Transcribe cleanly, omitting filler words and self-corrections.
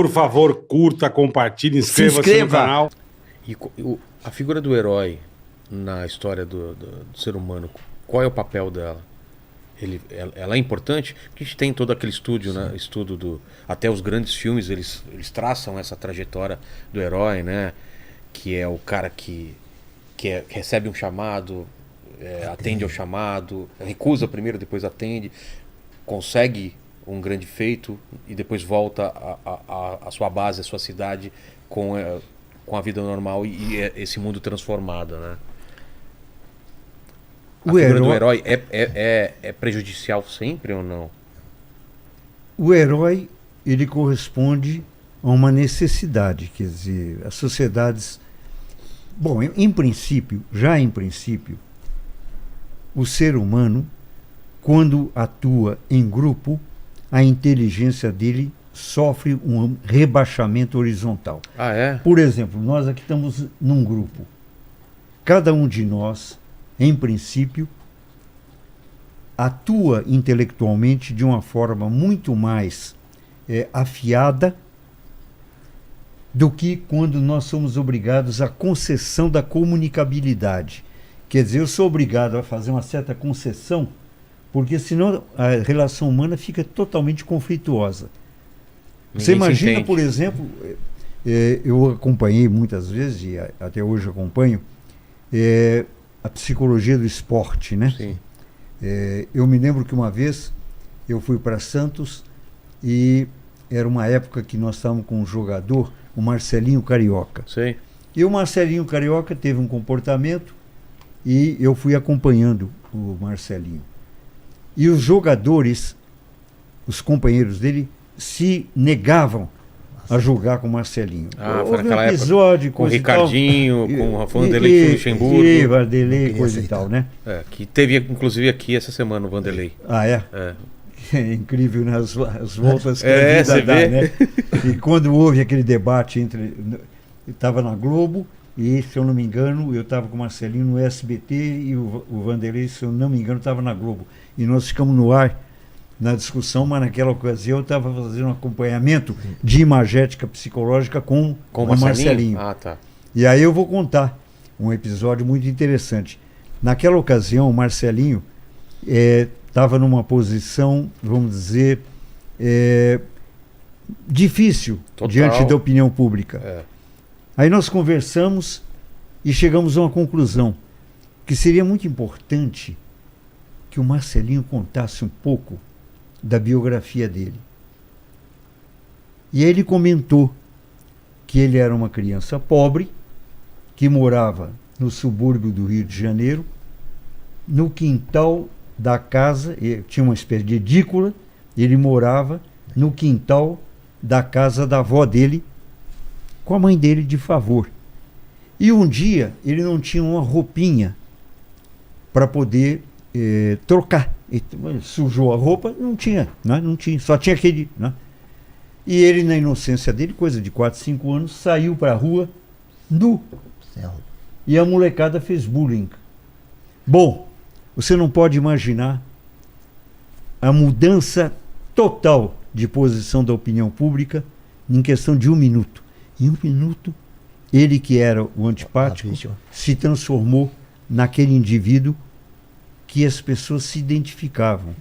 por favor, curta, compartilhe, inscreva-se no canal. E a figura do herói na história do ser humano, qual é o papel dela? Ela é importante? Porque a gente tem todo aquele estudo, né? Até os grandes filmes, eles traçam essa trajetória do herói, né? Que é o cara que recebe um chamado, atende ao chamado, recusa primeiro, depois atende, consegue um grande feito e depois volta à sua base, à sua cidade com a vida normal e esse mundo transformado, né? A figura do herói é prejudicial sempre ou não? O herói, ele corresponde a uma necessidade, quer dizer, as sociedades... Bom, em princípio, o ser humano, quando atua em grupo, a inteligência dele sofre um rebaixamento horizontal. Ah, é? Por exemplo, nós aqui estamos num grupo. Cada um de nós, em princípio, atua intelectualmente de uma forma muito mais afiada do que quando nós somos obrigados à concessão da comunicabilidade. Quer dizer, eu sou obrigado a fazer uma certa concessão, porque senão a relação humana fica totalmente conflituosa. Você imagina, por exemplo, eu acompanhei muitas vezes, e até hoje acompanho, a psicologia do esporte, né? Sim. Eu me lembro que uma vez eu fui para Santos e era uma época que nós estávamos com um jogador, o Marcelinho Carioca. Sim. E o Marcelinho Carioca teve um comportamento e eu fui acompanhando o Marcelinho. E os jogadores, os companheiros dele, se negavam a jogar com o Marcelinho. Foi naquela episódio, época com o Ricardinho, com o Vanderlei Luxemburgo. E Vanderlei, coisa e tal, né? Que teve inclusive aqui essa semana o Vanderlei. Ah, é? É incrível, né? As voltas que a vida dá, né? E quando houve aquele debate entre... Estava na Globo e, se eu não me engano, eu estava com o Marcelinho no SBT e o Vanderlei, se eu não me engano, estava na Globo. E nós ficamos no ar na discussão, mas naquela ocasião eu estava fazendo um acompanhamento de imagética psicológica com o Marcelinho. Ah, tá. E aí eu vou contar um episódio muito interessante. Naquela ocasião, o Marcelinho estava numa posição, vamos dizer, difícil. Total. Diante da opinião pública. Aí nós conversamos e chegamos a uma conclusão, que seria muito importante que o Marcelinho contasse um pouco da biografia dele. E ele comentou que ele era uma criança pobre, que morava no subúrbio do Rio de Janeiro, no quintal da casa, tinha uma espécie de edícula, ele morava no quintal da casa da avó dele, com a mãe dele de favor. E um dia ele não tinha uma roupinha para poder trocar. Sujou a roupa, não tinha, né? Não tinha, só tinha aquele, né? E ele, na inocência dele, coisa de 4, 5 anos, saiu para a rua nu. E a molecada fez bullying. Bom, você não pode imaginar a mudança total de posição da opinião pública em questão de 1 minuto. Em 1 minuto, ele, que era o antipático, se transformou naquele indivíduo que as pessoas se identificavam.